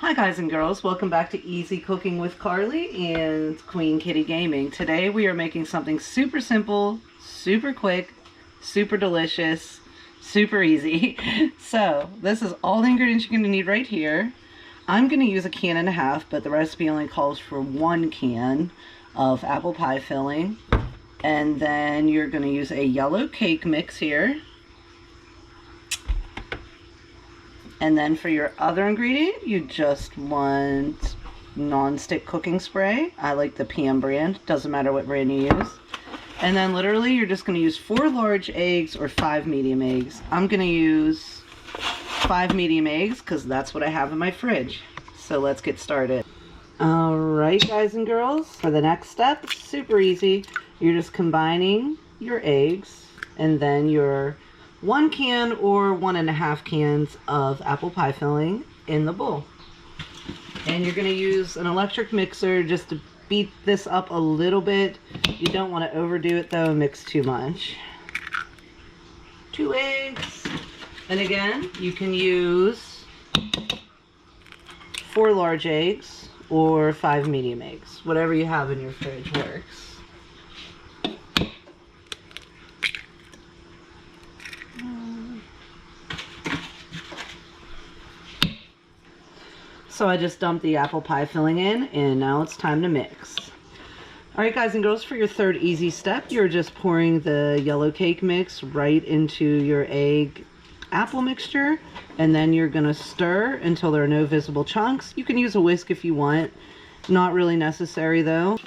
Hi guys and girls, welcome back to Easy Cooking with Carly and Queen Kitty Gaming. Today we are making something super simple, super quick, super delicious, super easy. So this is all the ingredients you're going to need right here. I'm going to use 1.5 cans, but the recipe only calls for 1 can of apple pie filling. And then you're going to use a yellow cake mix here. And then for your other ingredient, you just want non-stick cooking spray. I like the PM brand, doesn't matter what brand you use. And then literally you're just going to use 4 large eggs or 5 medium eggs. I'm going to use 5 medium eggs because that's what I have in my fridge. So let's get started. Alright guys and girls, for the next step, super easy. You're just combining your eggs and then your 1 can or 1.5 cans of apple pie filling in the bowl. And you're going to use an electric mixer just to beat this up a little bit. You don't want to overdo it though, mix too much. 2 eggs. And again, you can use 4 large eggs or 5 medium eggs. Whatever you have in your fridge works. So I just dumped the apple pie filling in, and now it's time to mix. Alright guys and girls, for your third easy step, you're just pouring the yellow cake mix right into your egg apple mixture, and then you're going to stir until there are no visible chunks. You can use a whisk if you want, not really necessary though.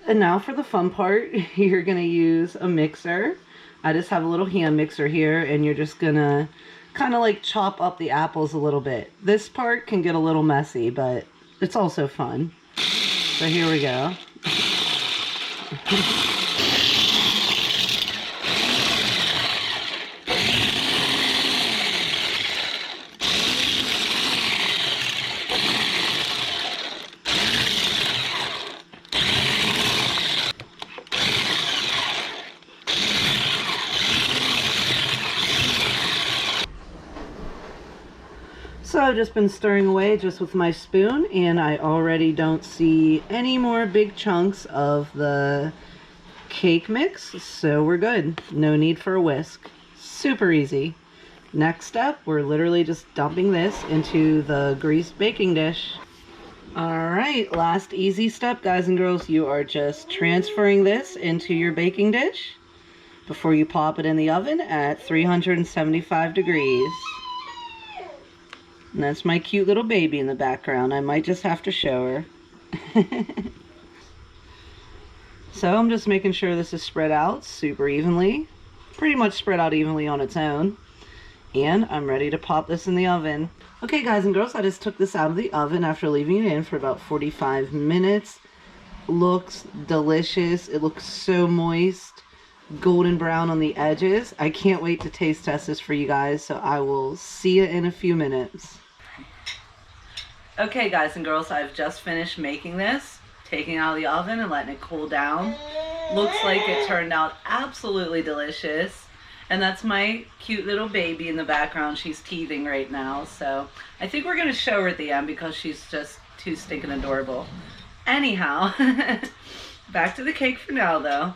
And now for the fun part, you're going to use a mixer. I just have a little hand mixer here, and you're just going to kind of like chop up the apples a little bit. This part can get a little messy, but it's also fun. So here we go. So I've just been stirring away just with my spoon, and I already don't see any more big chunks of the cake mix, so we're good. No need for a whisk. Super easy. Next step, we're literally just dumping this into the greased baking dish. Alright, last easy step guys and girls, you are just transferring this into your baking dish before you pop it in the oven at 375 degrees. And that's my cute little baby in the background. I might just have to show her. So I'm just making sure this is spread out super evenly. Pretty much spread out evenly on its own. And I'm ready to pop this in the oven. Okay guys and girls, I just took this out of the oven after leaving it in for about 45 minutes. Looks delicious. It looks so moist. Golden brown on the edges. I can't wait to taste test this for you guys, so I will see you in a few minutes. Okay guys and girls, I've just finished making this, taking it out of the oven and letting it cool down. Looks like it turned out absolutely delicious. And that's my cute little baby in the background. She's teething right now, so I think we're going to show her at the end because she's just too stinking adorable. Anyhow, back to the cake for now though.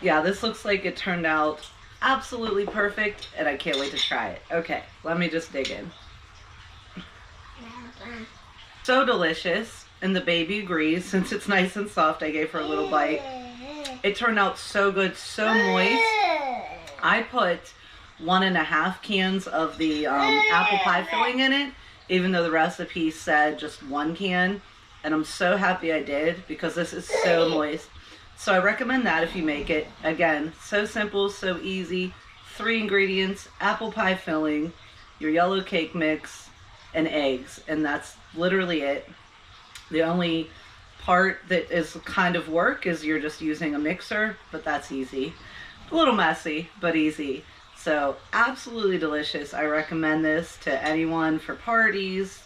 Yeah, this looks like it turned out absolutely perfect, and I can't wait to try it. Okay, let me just dig in. So delicious, and the baby agrees. Since it's nice and soft, I gave her a little bite. It turned out so good, so moist. I put 1.5 cans of the apple pie filling in it, even though the recipe said just 1 can, and I'm so happy I did because this is so moist. So I recommend that if you make it. Again, so simple, so easy. 3 ingredients, apple pie filling, your yellow cake mix, and eggs. And that's literally it. The only part that is kind of work is you're just using a mixer, but that's easy. A little messy, but easy. So absolutely delicious. I recommend this to anyone for parties,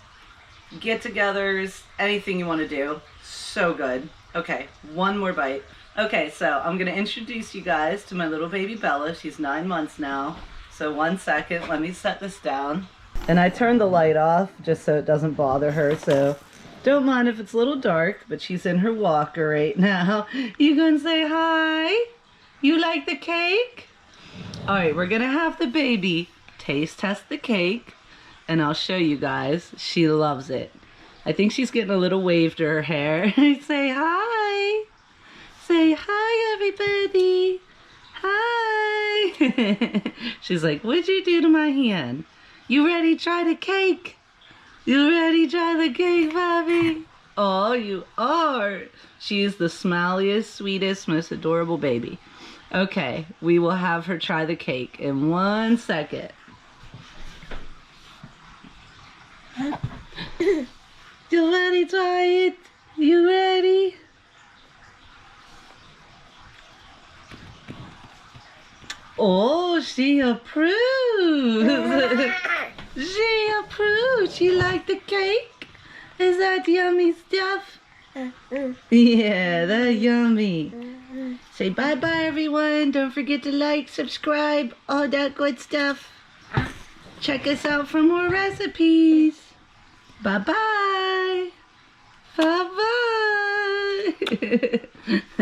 get-togethers, anything you want to do. So good. Okay, one more bite. Okay, so I'm going to introduce you guys to my little baby Bella. She's 9 months now. So 1 second, let me set this down. And I turned the light off just so it doesn't bother her, so don't mind if it's a little dark, but she's in her walker right now. You gonna say hi? You like the cake? All right, we're gonna have the baby taste test the cake, and I'll show you guys. She loves it. I think she's getting a little wave to her hair. Say hi. Say hi, everybody. Hi. She's like, what'd you do to my hand? You ready to try the cake? You ready to try the cake, Bobby? Oh, you are. She's the smiliest, sweetest, most adorable baby. Okay, we will have her try the cake in 1 second. You ready to try it? You ready? Oh, she approved. She approved. She liked the cake. Is that yummy stuff? Yeah, that's yummy. Say bye-bye, everyone. Don't forget to like, subscribe, all that good stuff. Check us out for more recipes. Bye-bye. Bye-bye.